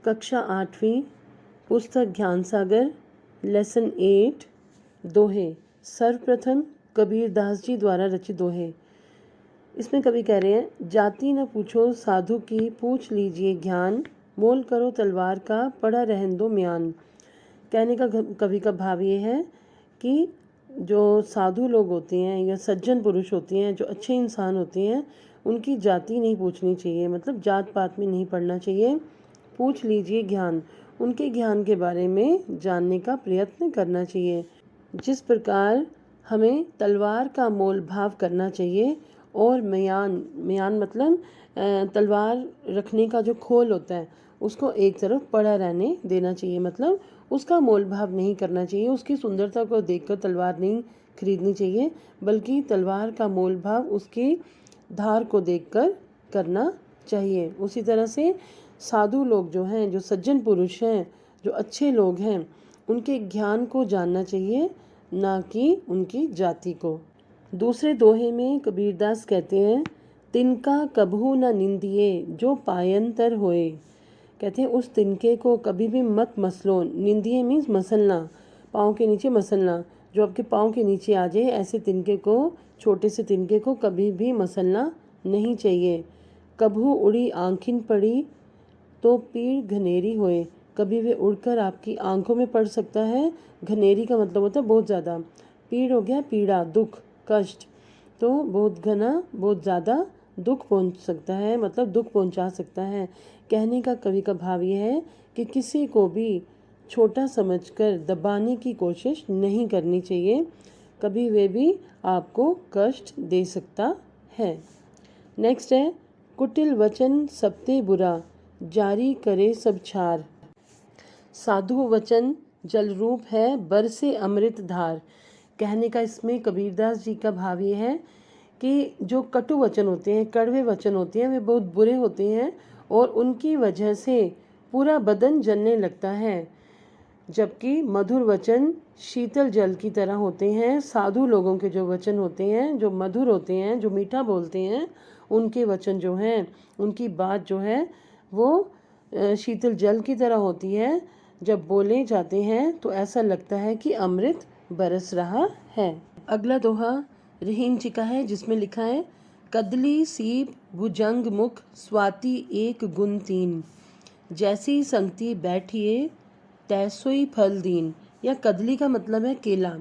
कक्षा 8वीं, पुस्तक ज्ञान सागर, लेसन 8, दोहे। सर्वप्रथम कबीरदास जी द्वारा रचित दोहे। इसमें कवि कह रहे हैं, जाति न पूछो साधु की, पूछ लीजिए ज्ञान, मोल करो तलवार का, पड़ा रहन दो म्यान। कहने का कवि का भाव ये है कि जो साधु लोग होते हैं या सज्जन पुरुष होते हैं, जो अच्छे इंसान होते हैं, उनकी जाति नहीं पूछनी चाहिए, मतलब जात पात में नहीं पढ़ना चाहिए। पूछ लीजिए ज्ञान, उनके ज्ञान के बारे में जानने का प्रयत्न करना चाहिए। जिस प्रकार हमें तलवार का मोल भाव करना चाहिए और म्यान मतलब तलवार रखने का जो खोल होता है उसको एक तरफ पड़ा रहने देना चाहिए, मतलब उसका मोल भाव नहीं करना चाहिए। उसकी सुंदरता को देखकर तलवार नहीं खरीदनी चाहिए, बल्कि तलवार का मोल भाव उसकी धार को देखकर करना चाहिए। उसी तरह से साधु लोग जो हैं, जो सज्जन पुरुष हैं, जो अच्छे लोग हैं, उनके ज्ञान को जानना चाहिए, ना कि उनकी जाति को। दूसरे दोहे में कबीरदास कहते हैं, तिनका कभू न निंदिए जो पायंतर होए। कहते हैं उस तिनके को कभी भी मत मसलो। निंदिए मीन्स मसलना, पाँव के नीचे मसलना। जो आपके पाँव के नीचे आ जाए, ऐसे तिनके को, छोटे से तिनके को कभी भी मसलना नहीं चाहिए। कभू उड़ी आँखिन पड़ी तो पीड़ घनेरी होए। कभी वे उड़कर आपकी आंखों में पड़ सकता है। घनेरी का मतलब होता है बहुत ज़्यादा। पीड़ हो गया पीड़ा, दुख, कष्ट, तो बहुत घना, बहुत ज़्यादा दुख पहुंच सकता है, मतलब दुख पहुंचा सकता है। कहने का कवि का भाव यह है कि किसी को भी छोटा समझकर दबाने की कोशिश नहीं करनी चाहिए, कभी वे भी आपको कष्ट दे सकता है। नेक्स्ट है, कुटिल वचन सबते बुरा, जारी करे सब छार। साधु वचन जल रूप है, बरसे अमृत धार। कहने का इसमें कबीरदास जी का भाव ये है कि जो कटु वचन होते हैं, कड़वे वचन होते हैं, वे बहुत बुरे होते हैं और उनकी वजह से पूरा बदन जलने लगता है, जबकि मधुर वचन शीतल जल की तरह होते हैं। साधु लोगों के जो वचन होते हैं, जो मधुर होते हैं, जो मीठा बोलते हैं, उनके वचन जो हैं, उनकी बात जो है वो शीतल जल की तरह होती है। जब बोले जाते हैं तो ऐसा लगता है कि अमृत बरस रहा है। अगला दोहा रहीम जी का है, जिसमें लिखा है, कदली सीप भुजंग मुख, स्वाति एक गुण तीन। जैसी संगति बैठिए तैसोई फल दीन। या कदली का मतलब है केला,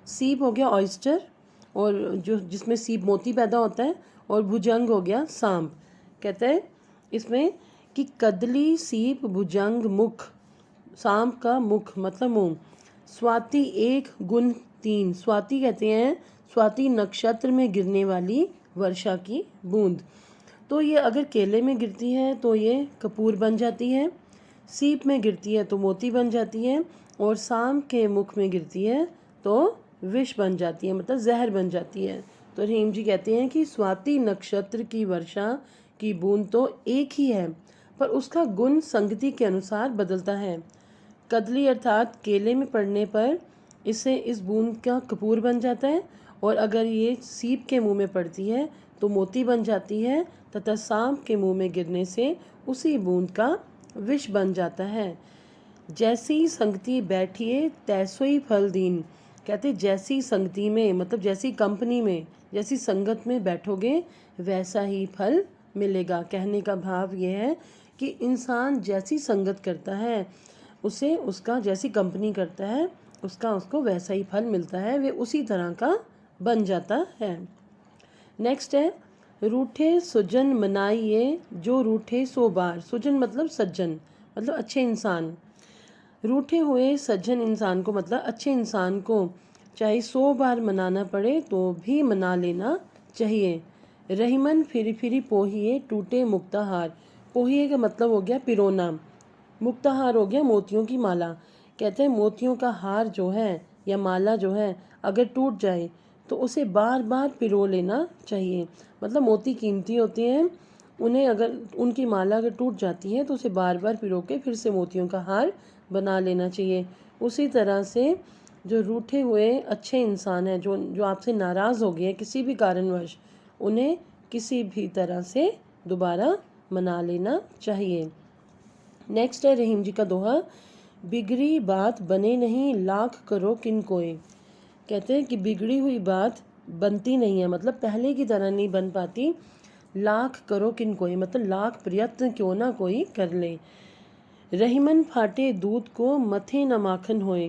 सीप हो गया ऑयस्टर, और जो जिसमें सीप मोती पैदा होता है, और भुजंग हो गया सांप। कहते हैं इसमें कि कदली सीप भुजंग मुख, सांप का मुख मतलब मुंह, स्वाति एक गुण तीन। स्वाति कहते हैं स्वाति नक्षत्र में गिरने वाली वर्षा की बूंद। तो ये अगर केले में गिरती है तो ये कपूर बन जाती है, सीप में गिरती है तो मोती बन जाती है, और सांप के मुख में गिरती है तो विष बन जाती है, मतलब जहर बन जाती है। तो रहीम जी कहते हैं कि स्वाति नक्षत्र की वर्षा की बूंद तो एक ही है, पर उसका गुण संगति के अनुसार बदलता है। कदली अर्थात केले में पड़ने पर इससे इस बूंद का कपूर बन जाता है, और अगर ये सीप के मुंह में पड़ती है तो मोती बन जाती है, तथा सांप के मुंह में गिरने से उसी बूंद का विष बन जाता है। जैसी संगति बैठिए तैसोई फल दीन। कहते जैसी संगति में, मतलब जैसी कंपनी में, जैसी संगत में बैठोगे वैसा ही फल मिलेगा। कहने का भाव ये है कि इंसान जैसी संगत करता है, उसे उसका जैसी कंपनी करता है, उसको वैसा ही फल मिलता है, वे उसी तरह का बन जाता है। नेक्स्ट है, रूठे सुजन मनाइए जो रूठे सो बार। सुजन मतलब सज्जन, मतलब अच्छे इंसान। रूठे हुए सज्जन इंसान को, मतलब अच्छे इंसान को चाहे 100 बार मनाना पड़े तो भी मना लेना चाहिए। रहीमन फिरी फिरी पोहिए टूटे मुक्ताहार। पोहिए का मतलब हो गया पिरोना, मुक्ताहार हो गया मोतियों की माला। कहते हैं मोतियों का हार जो है या माला जो है, अगर टूट जाए तो उसे बार बार पिरो लेना चाहिए। मतलब मोती कीमती होते हैं, उन्हें अगर उनकी माला अगर टूट जाती है तो उसे बार बार पिरो के फिर से मोतियों का हार बना लेना चाहिए। उसी तरह से जो रूठे हुए अच्छे इंसान हैं, जो आपसे नाराज़ हो गए हैं किसी भी कारणवश, उन्हें किसी भी तरह से दोबारा मना लेना चाहिए। नेक्स्ट है रहीम जी का दोहा, बिगड़ी बात बने नहीं लाख करो किन कोय। कहते हैं कि बिगड़ी हुई बात बनती नहीं है, मतलब पहले की तरह नहीं बन पाती, लाख करो किन कोई, मतलब लाख प्रयत्न क्यों ना कोई कर ले। रहीमन फाटे दूध को मथे न माखन होए।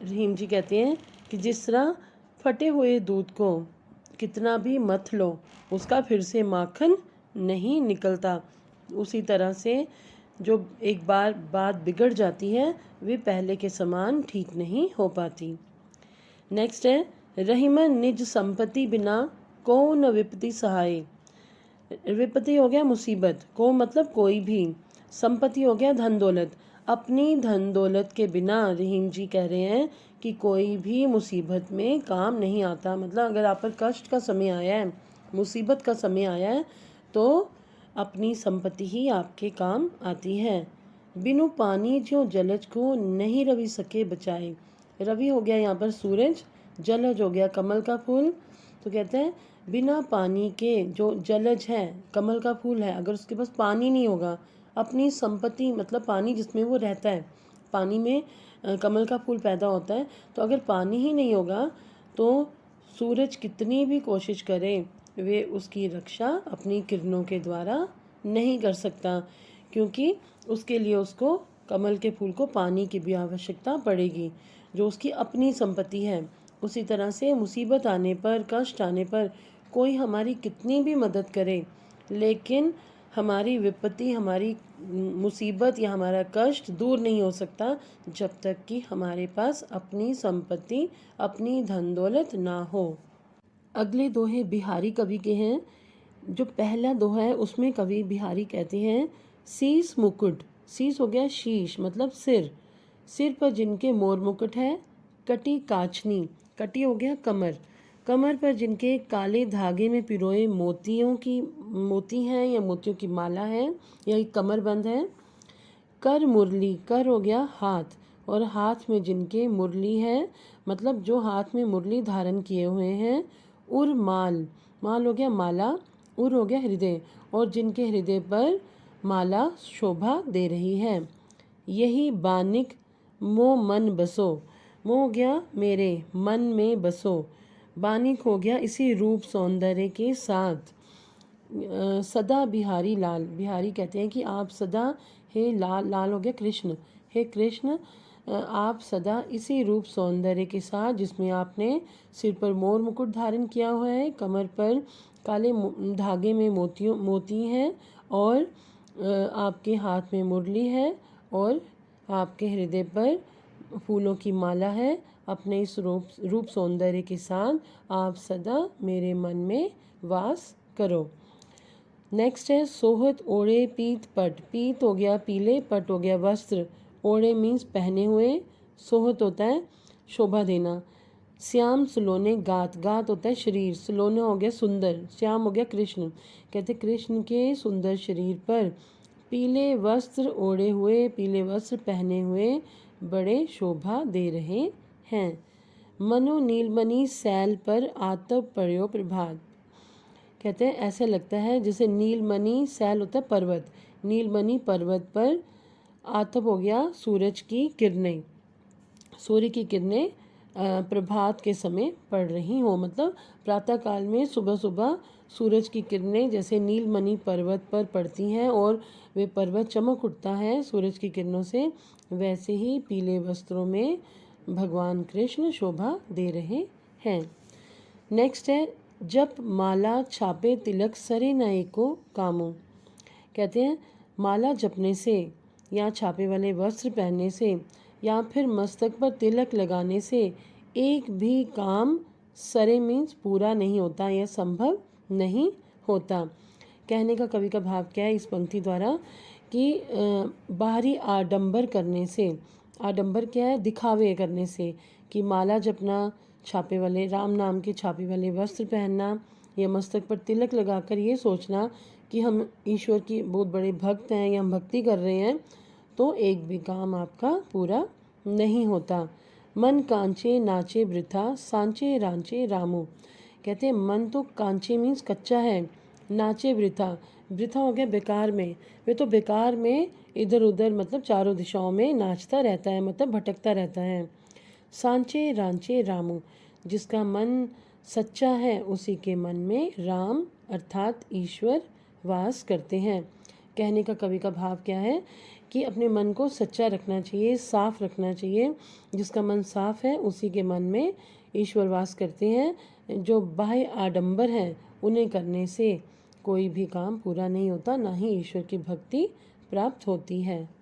रहीम जी कहते हैं कि जिस तरह फटे हुए दूध को कितना भी मथ लो उसका फिर से माखन नहीं निकलता, उसी तरह से जो एक बार बात बिगड़ जाती है वे पहले के समान ठीक नहीं हो पाती। नेक्स्ट है, रहीमन निज संपत्ति बिना को न विपत्ति सहाय। विपत्ति हो गया मुसीबत, को मतलब कोई भी, संपत्ति हो गया धन दौलत। अपनी धन दौलत के बिना रहीम जी कह रहे हैं कि कोई भी मुसीबत में काम नहीं आता। मतलब अगर आप पर कष्ट का समय आया है, मुसीबत का समय आया है, तो अपनी संपत्ति ही आपके काम आती है। बिनु पानी जो जलज को नहीं रवि सके बचाए। रवि हो गया यहाँ पर सूरज, जलज हो गया कमल का फूल। तो कहते हैं बिना पानी के जो जलज है, कमल का फूल है, अगर उसके पास पानी नहीं होगा, अपनी संपत्ति मतलब पानी जिसमें वो रहता है, पानी में कमल का फूल पैदा होता है, तो अगर पानी ही नहीं होगा तो सूरज कितनी भी कोशिश करे वे उसकी रक्षा अपनी किरणों के द्वारा नहीं कर सकता, क्योंकि उसके लिए उसको कमल के फूल को पानी की भी आवश्यकता पड़ेगी जो उसकी अपनी संपत्ति है। उसी तरह से मुसीबत आने पर, कष्ट आने पर कोई हमारी कितनी भी मदद करे, लेकिन हमारी विपत्ति, हमारी मुसीबत या हमारा कष्ट दूर नहीं हो सकता जब तक कि हमारे पास अपनी संपत्ति, अपनी धन दौलत ना हो। अगले दोहे बिहारी कवि के हैं। जो पहला दोहा है उसमें कवि बिहारी कहते हैं, शीश मुकुट। शीश हो गया शीश मतलब सिर, सिर पर जिनके मोर मुकुट है। कटी काचनी, कटी हो गया कमर, कमर पर जिनके काले धागे में पिरोए मोती हैं या मोतियों की माला है या एक कमरबंद है। कर मुरली, कर हो गया हाथ, और हाथ में जिनके मुरली है, मतलब जो हाथ में मुरली धारण किए हुए हैं। उर माल, माल हो गया माला, उर हो गया हृदय, और जिनके हृदय पर माला शोभा दे रही है। यही बानिक मो मन बसो, मो हो गया मेरे, मन में बसो, बानिक हो गया इसी रूप सौंदर्य के साथ। सदा बिहारी लाल, बिहारी कहते हैं कि आप सदा, हे लाल, लाल हो गया कृष्ण, हे कृष्ण आप सदा इसी रूप सौंदर्य के साथ, जिसमें आपने सिर पर मोर मुकुट धारण किया हुआ है, कमर पर काले धागे में मोती हैं, और आपके हाथ में मुरली है, और आपके हृदय पर फूलों की माला है। अपने इस रूप सौंदर्य के साथ आप सदा मेरे मन में वास करो। नेक्स्ट है, सोहत ओढ़े पीत पट। पीत हो गया पीले, पट हो गया वस्त्र। ओढ़े मीन्स पहने हुए, सोहत होता है शोभा देना। श्याम सुलोने गात, गात होता है शरीर, सुलोने हो गया सुंदर, श्याम हो गया कृष्ण। कहते कृष्ण के सुंदर शरीर पर पीले वस्त्र ओढ़े हुए, पीले वस्त्र पहने हुए बड़े शोभा दे रहे हैं। मनो नीलमणि सैल पर आतप पड़ो प्रभात। कहते हैं ऐसे लगता है जैसे नीलमणि, सैल होता है पर्वत, नीलमणि पर्वत पर, आतप हो गया सूरज की किरणें, सूर्य की किरणें प्रभात के समय पड़ रही हो, मतलब प्रातः काल में सुबह सुबह सूरज की किरणें जैसे नीलमणि पर्वत पर पड़ती हैं और वे पर्वत चमक उठता है सूरज की किरणों से, वैसे ही पीले वस्त्रों में भगवान कृष्ण शोभा दे रहे हैं। नेक्स्ट है, जप माला छापे तिलक सरे नए को कामो। कहते हैं माला जपने से या छापे वाले वस्त्र पहनने से या फिर मस्तक पर तिलक लगाने से एक भी काम सरे मीन्स पूरा नहीं होता या संभव नहीं होता। कहने का कवि का भाव क्या है इस पंक्ति द्वारा कि बाहरी आडंबर करने से, आडंबर क्या है दिखावे करने से, कि माला जपना, छापे वाले राम नाम के छापे वाले वस्त्र पहनना या मस्तक पर तिलक लगाकर ये सोचना कि हम ईश्वर की बहुत बड़े भक्त हैं या हम भक्ति कर रहे हैं, तो एक भी काम आपका पूरा नहीं होता। मन कांचे नाचे वृथा, सांचे रांचे रामो। कहते हैं मन तो कांचे मीन्स कच्चा है, नाचे वृथा, वृथा हो गया बेकार में, वे तो बेकार में इधर उधर मतलब चारों दिशाओं में नाचता रहता है, मतलब भटकता रहता है। सांचे रांचे रामू, जिसका मन सच्चा है उसी के मन में राम अर्थात ईश्वर वास करते हैं। कहने का कवि का भाव क्या है कि अपने मन को सच्चा रखना चाहिए, साफ रखना चाहिए। जिसका मन साफ है उसी के मन में ईश्वर वास करते हैं। जो बाह्य आडंबर हैं उन्हें करने से कोई भी काम पूरा नहीं होता, ना ही ईश्वर की भक्ति प्राप्त होती है।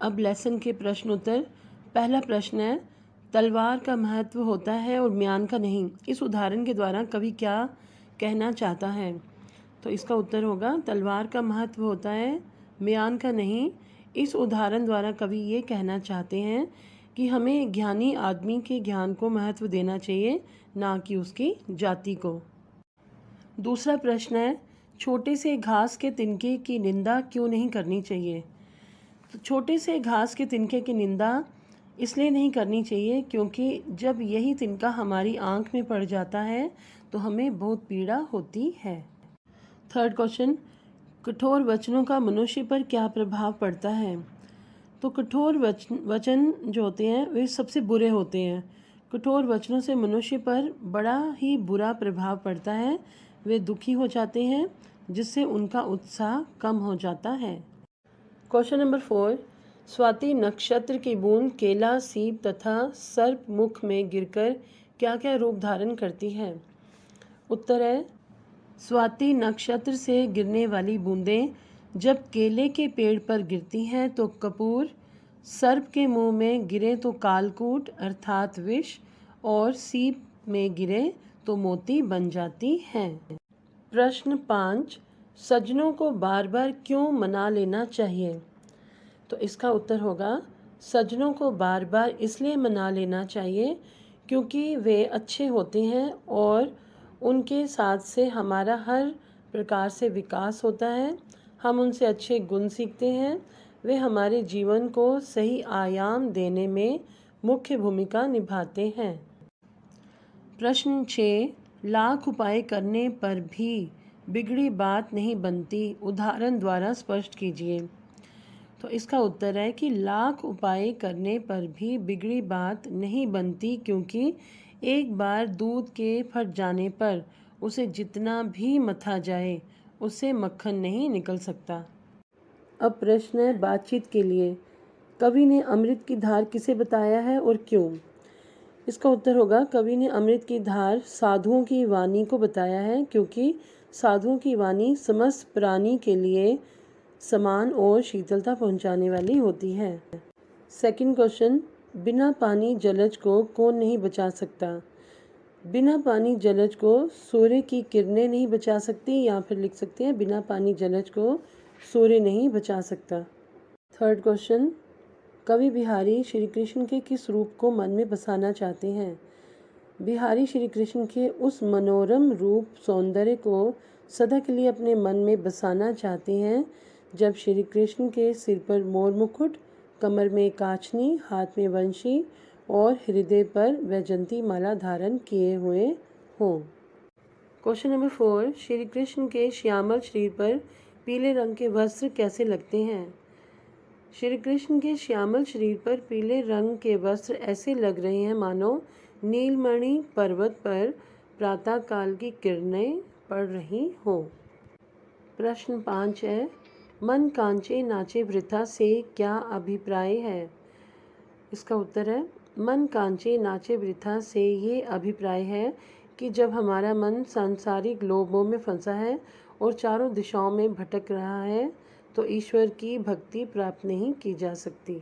अब लेसन के प्रश्न उत्तर। पहला प्रश्न है, तलवार का महत्व होता है और म्यान का नहीं। इस उदाहरण के द्वारा कवि क्या कहना चाहता है? तो इसका उत्तर होगा, तलवार का महत्व होता है, म्यान का नहीं। इस उदाहरण द्वारा कवि ये कहना चाहते हैं कि हमें ज्ञानी आदमी के ज्ञान को महत्व देना चाहिए, ना कि उसकी जाति को। दूसरा प्रश्न है, छोटे से घास के तिनके की निंदा क्यों नहीं करनी चाहिए? तो छोटे से घास के तिनके की निंदा इसलिए नहीं करनी चाहिए क्योंकि जब यही तिनका हमारी आंख में पड़ जाता है तो हमें बहुत पीड़ा होती है। थर्ड क्वेश्चन, कठोर वचनों का मनुष्य पर क्या प्रभाव पड़ता है? तो कठोर वचन जो होते हैं वे सबसे बुरे होते हैं। कठोर वचनों से मनुष्य पर बड़ा ही बुरा प्रभाव पड़ता है। वे दुखी हो जाते हैं जिससे उनका उत्साह कम हो जाता है। क्वेश्चन नंबर 4, स्वाति नक्षत्र की बूंद केला, सीप तथा सर्प मुख में गिरकर क्या क्या रूप धारण करती है? उत्तर है, स्वाति नक्षत्र से गिरने वाली बूंदें जब केले के पेड़ पर गिरती हैं तो कपूर, सर्प के मुंह में गिरे तो कालकूट अर्थात विष, और सीप में गिरे तो मोती बन जाती हैं। प्रश्न 5, सज्जनों को बार बार क्यों मना लेना चाहिए? तो इसका उत्तर होगा, सज्जनों को बार बार इसलिए मना लेना चाहिए क्योंकि वे अच्छे होते हैं और उनके साथ से हमारा हर प्रकार से विकास होता है। हम उनसे अच्छे गुण सीखते हैं। वे हमारे जीवन को सही आयाम देने में मुख्य भूमिका निभाते हैं। प्रश्न 6, लाख उपाय करने पर भी बिगड़ी बात नहीं बनती, उदाहरण द्वारा स्पष्ट कीजिए। तो इसका उत्तर है कि लाख उपाय करने पर भी बिगड़ी बात नहीं बनती क्योंकि एक बार दूध के फट जाने पर उसे जितना भी मथा जाए उससे मक्खन नहीं निकल सकता। अब प्रश्न है बातचीत के लिए। कवि ने अमृत की धार किसे बताया है और क्यों? इसका उत्तर होगा कवि ने अमृत की धार साधुओं की वाणी को बताया है, क्योंकि साधुओं की वाणी समस्त प्राणी के लिए समान और शीतलता पहुंचाने वाली होती है। सेकंड क्वेश्चन, बिना पानी जलज को कौन नहीं बचा सकता? बिना पानी जलज को सूर्य की किरणें नहीं बचा सकती, या फिर लिख सकते हैं बिना पानी जलज को सूर्य नहीं बचा सकता। थर्ड क्वेश्चन, कवि बिहारी श्री कृष्ण के किस रूप को मन में बसाना चाहते हैं? बिहारी श्री कृष्ण के उस मनोरम रूप सौंदर्य को सदा के लिए अपने मन में बसाना चाहते हैं जब श्री कृष्ण के सिर पर मोर मुकुट, कमर में काचनी, हाथ में वंशी और हृदय पर वैजंती माला धारण किए हुए हों। क्वेश्चन नंबर 4, श्री कृष्ण के श्यामल शरीर पर पीले रंग के वस्त्र कैसे लगते हैं? श्री कृष्ण के श्यामल शरीर पर पीले रंग के वस्त्र ऐसे लग रहे हैं मानो नीलमणि पर्वत पर प्रातःकाल की किरणें पड़ रही हो। प्रश्न 5 है, मन कांचे नाचे वृथा से क्या अभिप्राय है? इसका उत्तर है मन कांचे नाचे वृथा से ये अभिप्राय है कि जब हमारा मन सांसारिक लोभों में फंसा है और चारों दिशाओं में भटक रहा है तो ईश्वर की भक्ति प्राप्त नहीं की जा सकती।